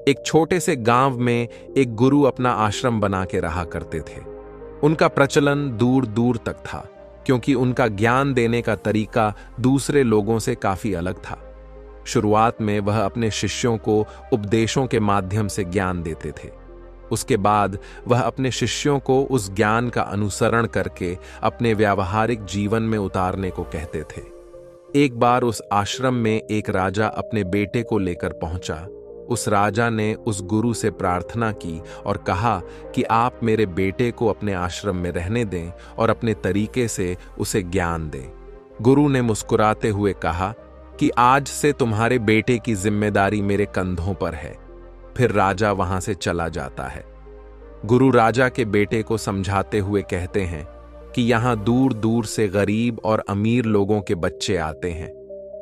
एक छोटे से गांव में एक गुरु अपना आश्रम बना के रहा करते थे। उनका प्रचलन दूर दूर तक था, क्योंकि उनका ज्ञान देने का तरीका दूसरे लोगों से काफी अलग था। शुरुआत में वह अपने शिष्यों को उपदेशों के माध्यम से ज्ञान देते थे। उसके बाद वह अपने शिष्यों को उस ज्ञान का अनुसरण करके अपने व्यावहारिक जीवन में उतारने को कहते थे। एक बार उस आश्रम में एक राजा अपने बेटे को लेकर पहुंचा। उस राजा ने उस गुरु से प्रार्थना की और कहा कि आप मेरे बेटे को अपने आश्रम में रहने दें और अपने तरीके से उसे ज्ञान दें। गुरु ने मुस्कुराते हुए कहा कि आज से तुम्हारे बेटे की जिम्मेदारी मेरे कंधों पर है। फिर राजा वहां से चला जाता है। गुरु राजा के बेटे को समझाते हुए कहते हैं कि यहां दूर दूर से गरीब और अमीर लोगों के बच्चे आते हैं,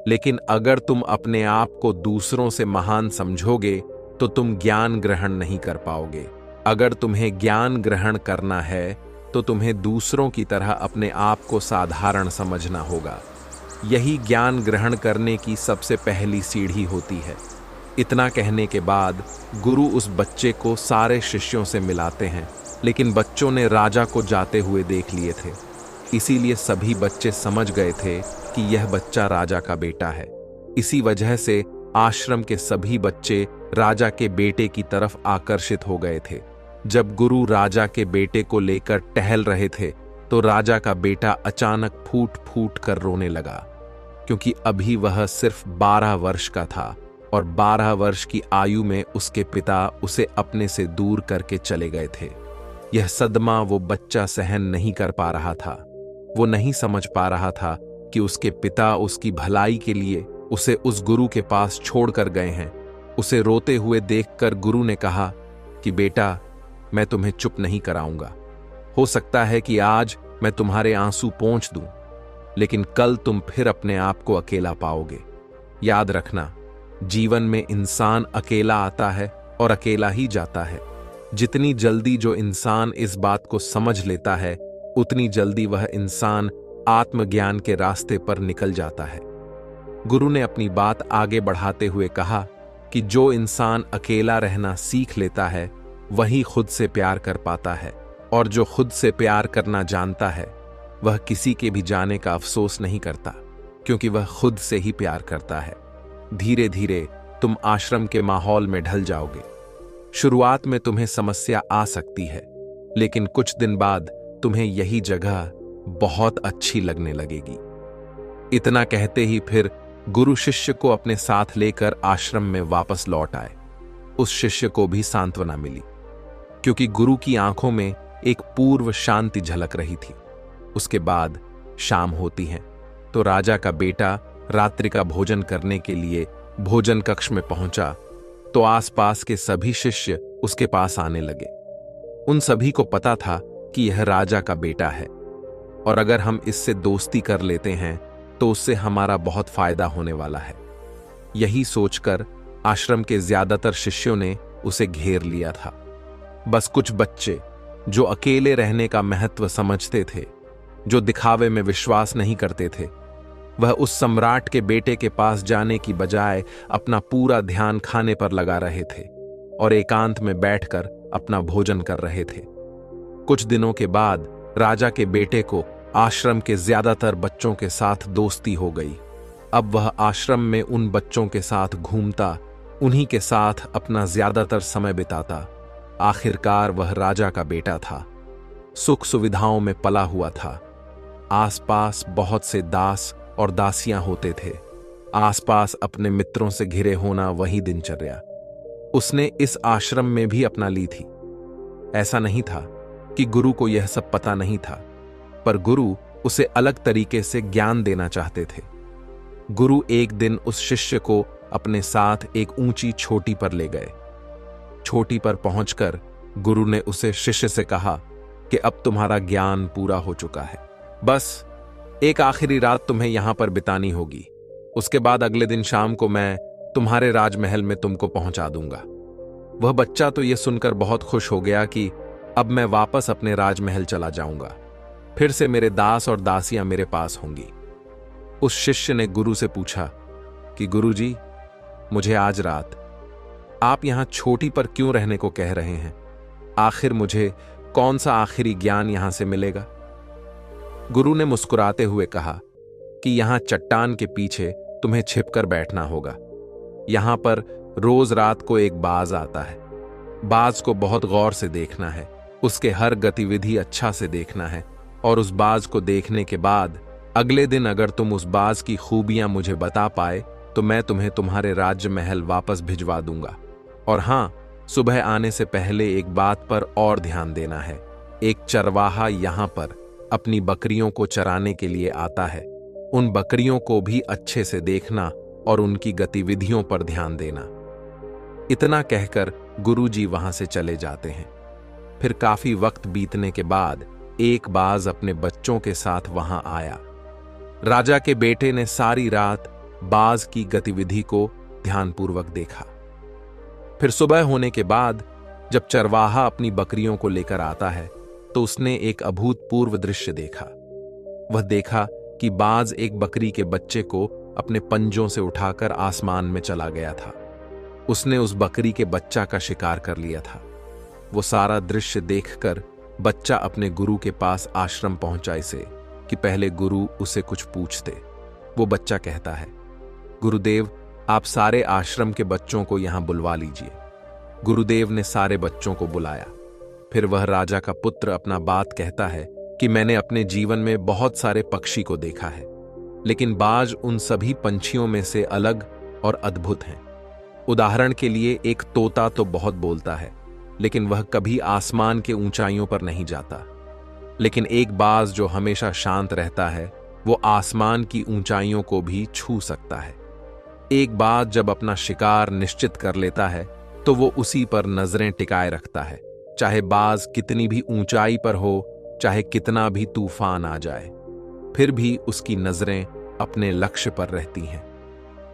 लेकिन अगर तुम अपने आप को दूसरों से महान समझोगे तो तुम ज्ञान ग्रहण नहीं कर पाओगे। अगर तुम्हें ज्ञान ग्रहण करना है तो तुम्हें दूसरों की तरह अपने आप को साधारण समझना होगा। यही ज्ञान ग्रहण करने की सबसे पहली सीढ़ी होती है। इतना कहने के बाद गुरु उस बच्चे को सारे शिष्यों से मिलाते हैं, लेकिन बच्चों ने राजा को जाते हुए देख लिए थे। इसीलिए सभी बच्चे समझ गए थे कि यह बच्चा राजा का बेटा है। इसी वजह से आश्रम के सभी बच्चे राजा के बेटे की तरफ आकर्षित हो गए थे। जब गुरु राजा के बेटे को लेकर टहल रहे थे तो राजा का बेटा अचानक फूट फूट कर रोने लगा, क्योंकि अभी वह सिर्फ 12 वर्ष का था और 12 वर्ष की आयु में उसके पिता उसे अपने से दूर करके चले गए थे। यह सदमा वो बच्चा सहन नहीं कर पा रहा था। वो नहीं समझ पा रहा था कि उसके पिता उसकी भलाई के लिए उसे उस गुरु के पास छोड़कर गए हैं। उसे रोते हुए देखकर गुरु ने कहा कि बेटा, मैं तुम्हें चुप नहीं कराऊंगा। हो सकता है कि आज मैं तुम्हारे आंसू पोंछ दूं, लेकिन कल तुम फिर अपने आप को अकेला पाओगे। याद रखना, जीवन में इंसान अकेला आता है और अकेला ही जाता है। जितनी जल्दी जो इंसान इस बात को समझ लेता है, उतनी जल्दी वह इंसान आत्मज्ञान के रास्ते पर निकल जाता है। गुरु ने अपनी बात आगे बढ़ाते हुए कहा कि जो इंसान अकेला रहना सीख लेता है, वही खुद से प्यार कर पाता है, और जो खुद से प्यार करना जानता है, वह किसी के भी जाने का अफसोस नहीं करता, क्योंकि वह खुद से ही प्यार करता है। धीरे धीरे तुम आश्रम के माहौल में ढल जाओगे। शुरुआत में तुम्हें समस्या आ सकती है, लेकिन कुछ दिन बाद तुम्हें यही जगह बहुत अच्छी लगने लगेगी। इतना कहते ही फिर गुरु शिष्य को अपने साथ लेकर आश्रम में वापस लौट आए। उस शिष्य को भी सांत्वना मिली, क्योंकि गुरु की आंखों में एक पूर्व शांति झलक रही थी। उसके बाद शाम होती है तो राजा का बेटा रात्रि का भोजन करने के लिए भोजन कक्ष में पहुंचा तो आसपास के सभी शिष्य उसके पास आने लगे। उन सभी को पता था कि यह राजा का बेटा है, और अगर हम इससे दोस्ती कर लेते हैं तो उससे हमारा बहुत फायदा होने वाला है। यही सोचकर आश्रम के ज्यादातर शिष्यों ने उसे घेर लिया था। बस कुछ बच्चे जो अकेले रहने का महत्व समझते थे, जो दिखावे में विश्वास नहीं करते थे, वह उस सम्राट के बेटे के पास जाने की बजाय अपना पूरा ध्यान खाने पर लगा रहे थे और एकांत में बैठकर अपना भोजन कर रहे थे। कुछ दिनों के बाद राजा के बेटे को आश्रम के ज्यादातर बच्चों के साथ दोस्ती हो गई। अब वह आश्रम में उन बच्चों के साथ घूमता, उन्हीं के साथ अपना ज्यादातर समय बिताता। आखिरकार वह राजा का बेटा था, सुख सुविधाओं में पला हुआ था। आसपास बहुत से दास और दासियां होते थे। आसपास अपने मित्रों से घिरे होना वही दिनचर्या उसने इस आश्रम में भी अपना ली थी। ऐसा नहीं था कि गुरु को यह सब पता नहीं था, पर गुरु उसे अलग तरीके से ज्ञान देना चाहते थे। गुरु एक दिन उस शिष्य को अपने साथ एक ऊंची चोटी पर ले गए। चोटी पर पहुंचकर गुरु ने उसे शिष्य से कहा कि अब तुम्हारा ज्ञान पूरा हो चुका है, बस एक आखिरी रात तुम्हें यहां पर बितानी होगी। उसके बाद अगले दिन शाम को मैं तुम्हारे राजमहल में तुमको पहुंचा दूंगा। वह बच्चा तो यह सुनकर बहुत खुश हो गया कि अब मैं वापस अपने राजमहल चला जाऊंगा, फिर से मेरे दास और दासियां मेरे पास होंगी। उस शिष्य ने गुरु से पूछा कि गुरुजी, मुझे आज रात आप यहां छोटी पर क्यों रहने को कह रहे हैं? आखिर मुझे कौन सा आखिरी ज्ञान यहां से मिलेगा? गुरु ने मुस्कुराते हुए कहा कि यहां चट्टान के पीछे तुम्हें छिपकर बैठना होगा। यहां पर रोज रात को एक बाज आता है। बाज को बहुत गौर से देखना है, उसके हर गतिविधि अच्छा से देखना है, और उस बाज को देखने के बाद अगले दिन अगर तुम उस बाज की खूबियां मुझे बता पाए तो मैं तुम्हें तुम्हारे राज्य महल वापस भिजवा दूंगा। और हां, सुबह आने से पहले एक बात पर और ध्यान देना है। एक चरवाहा यहां पर अपनी बकरियों को चराने के लिए आता है। उन बकरियों को भी अच्छे से देखना और उनकी गतिविधियों पर ध्यान देना। इतना कहकर गुरुजी वहां से चले जाते हैं। फिर काफी वक्त बीतने के बाद एक बाज अपने बच्चों के साथ वहां आया। राजा के बेटे ने सारी रात बाज की गतिविधि को ध्यानपूर्वक देखा। फिर सुबह होने के बाद जब चरवाहा अपनी बकरियों को लेकर आता है तो उसने एक अभूतपूर्व दृश्य देखा। वह देखा कि बाज एक बकरी के बच्चे को अपने पंजों से उठाकर आसमान में चला गया था। उसने उस बकरी के बच्चा का शिकार कर लिया था। वो सारा दृश्य देखकर बच्चा अपने गुरु के पास आश्रम पहुंचा इसे कि पहले गुरु उसे कुछ पूछते। वो बच्चा कहता है, गुरुदेव, आप सारे आश्रम के बच्चों को यहां बुलवा लीजिए। गुरुदेव ने सारे बच्चों को बुलाया। फिर वह राजा का पुत्र अपना बात कहता है कि मैंने अपने जीवन में बहुत सारे पक्षी को देखा है, लेकिन बाज उन सभी पंछियों में से अलग और अद्भुत हैं। उदाहरण के लिए एक तोता तो बहुत बोलता है, लेकिन वह कभी आसमान के ऊंचाइयों पर नहीं जाता। लेकिन एक बाज जो हमेशा शांत रहता है, वो आसमान की ऊंचाइयों को भी छू सकता है। एक बाज जब अपना शिकार निश्चित कर लेता है तो वो उसी पर नजरें टिकाए रखता है, चाहे बाज कितनी भी ऊंचाई पर हो, चाहे कितना भी तूफान आ जाए, फिर भी उसकी नजरें अपने लक्ष्य पर रहती हैं।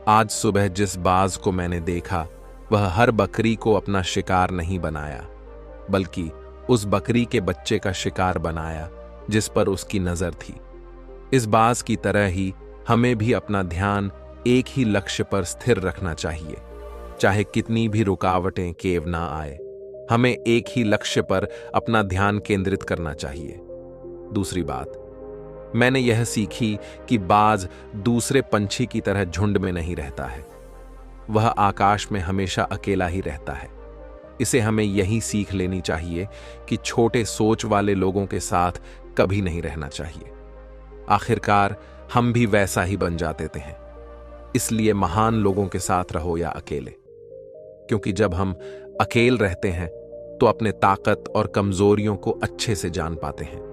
आज सुबह जिस बाज को मैंने देखा, वह हर बकरी को अपना शिकार नहीं बनाया, बल्कि उस बकरी के बच्चे का शिकार बनाया जिस पर उसकी नजर थी। इस बाज की तरह ही हमें भी अपना ध्यान एक ही लक्ष्य पर स्थिर रखना चाहिए, चाहे कितनी भी रुकावटें केव ना आए। हमें एक ही लक्ष्य पर अपना ध्यान केंद्रित करना चाहिए। दूसरी बात, मैंने यह सीखी कि बाज दूसरे पंछी की तरह झुंड में नहीं रहता है। वह आकाश में हमेशा अकेला ही रहता है। इसे हमें यही सीख लेनी चाहिए कि छोटे सोच वाले लोगों के साथ कभी नहीं रहना चाहिए। आखिरकार हम भी वैसा ही बन जाते हैं। इसलिए महान लोगों के साथ रहो या अकेले, क्योंकि जब हम अकेले रहते हैं तो अपने ताकत और कमजोरियों को अच्छे से जान पाते हैं।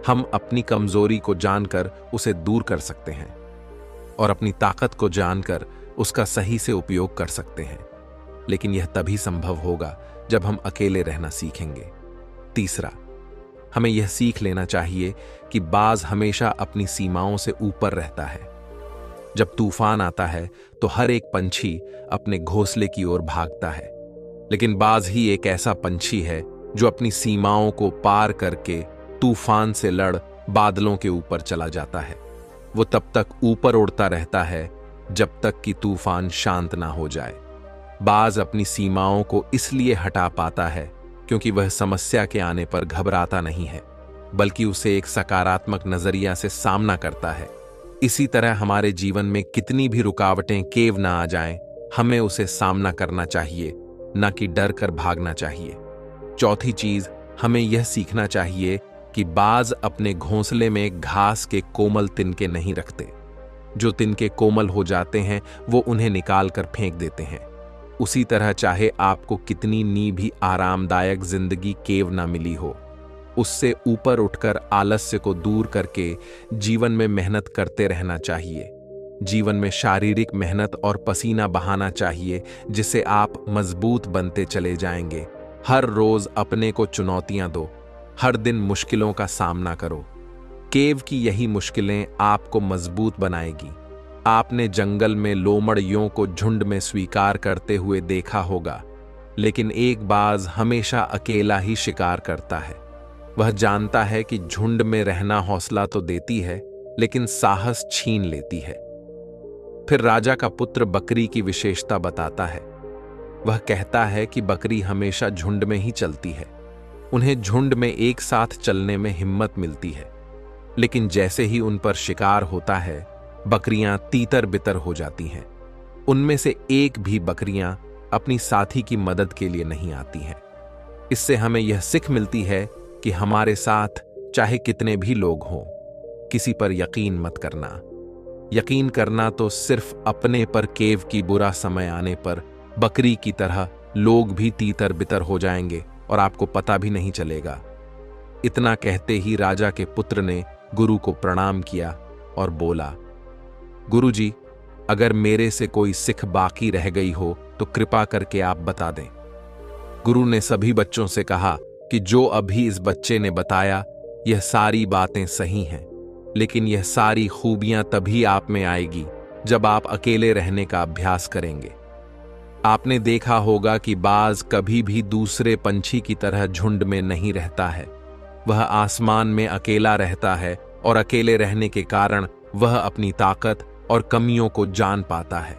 हम अपनी कमजोरी को जानकर उसे दूर कर सकते हैं और अपनी ताकत को जानकर उसका सही से उपयोग कर सकते हैं। लेकिन यह तभी संभव होगा जब हम अकेले रहना सीखेंगे। तीसरा, हमें यह सीख लेना चाहिए कि बाज हमेशा अपनी सीमाओं से ऊपर रहता है। जब तूफान आता है तो हर एक पंछी अपने घोंसले की ओर भागता है, लेकिन बाज ही एक ऐसा पंछी है जो अपनी सीमाओं को पार करके तूफान से लड़ बादलों के ऊपर चला जाता है। वो तब तक ऊपर उड़ता रहता है जब तक कि तूफान शांत ना हो जाए। बाज अपनी सीमाओं को इसलिए हटा पाता है क्योंकि वह समस्या के आने पर घबराता नहीं है, बल्कि उसे एक सकारात्मक नजरिया से सामना करता है। इसी तरह हमारे जीवन में कितनी भी रुकावटें केव ना आ जाएं, हमें उसे सामना करना चाहिए, न कि डर कर भागना चाहिए। चौथी चीज, हमें यह सीखना चाहिए कि बाज अपने घोंसले में घास के कोमल तिनके नहीं रखते। जो तिनके कोमल हो जाते हैं वो उन्हें निकाल कर फेंक देते हैं। उसी तरह चाहे आपको कितनी नी भी आरामदायक जिंदगी केव ना मिली हो, उससे ऊपर उठकर आलस्य को दूर करके जीवन में मेहनत करते रहना चाहिए। जीवन में शारीरिक मेहनत और पसीना बहाना चाहिए, जिससे आप मजबूत बनते चले जाएंगे। हर रोज अपने को चुनौतियां दो, हर दिन मुश्किलों का सामना करो। केव की यही मुश्किलें आपको मजबूत बनाएगी। आपने जंगल में लोमड़ियों को झुंड में स्वीकार करते हुए देखा होगा, लेकिन एक बाज हमेशा अकेला ही शिकार करता है। वह जानता है कि झुंड में रहना हौसला तो देती है, लेकिन साहस छीन लेती है। फिर राजा का पुत्र बकरी की विशेषता बताता है। वह कहता है कि बकरी हमेशा झुंड में ही चलती है। उन्हें झुंड में एक साथ चलने में हिम्मत मिलती है, लेकिन जैसे ही उन पर शिकार होता है, बकरियां तीतर बितर हो जाती हैं। उनमें से एक भी बकरियां अपनी साथी की मदद के लिए नहीं आती हैं। इससे हमें यह सीख मिलती है कि हमारे साथ चाहे कितने भी लोग हों, किसी पर यकीन मत करना। यकीन करना तो सिर्फ अपने पर केव की बुरा समय आने पर बकरी की तरह लोग भी तीतर बितर हो जाएंगे और आपको पता भी नहीं चलेगा। इतना कहते ही राजा के पुत्र ने गुरु को प्रणाम किया और बोला, गुरुजी, अगर मेरे से कोई सिख बाकी रह गई हो तो कृपा करके आप बता दें। गुरु ने सभी बच्चों से कहा कि जो अभी इस बच्चे ने बताया, यह सारी बातें सही हैं, लेकिन यह सारी खूबियां तभी आप में आएगी जब आप अकेले रहने का अभ्यास करेंगे। आपने देखा होगा कि बाज कभी भी दूसरे पंछी की तरह झुंड में नहीं रहता है। वह आसमान में अकेला रहता है और अकेले रहने के कारण वह अपनी ताकत और कमियों को जान पाता है।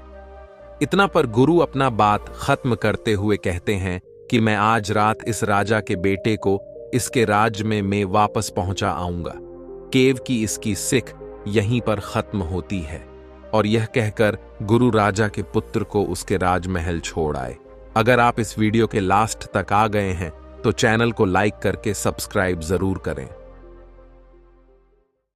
इतना पर गुरु अपना बात खत्म करते हुए कहते हैं कि मैं आज रात इस राजा के बेटे को इसके राज में मैं वापस पहुंचा आऊंगा। केव की इसकी सिख यहीं पर खत्म होती है। और यह कहकर गुरु राजा के पुत्र को उसके राजमहल छोड़ आए। अगर आप इस वीडियो के लास्ट तक आ गए हैं तो चैनल को लाइक करके सब्सक्राइब जरूर करें।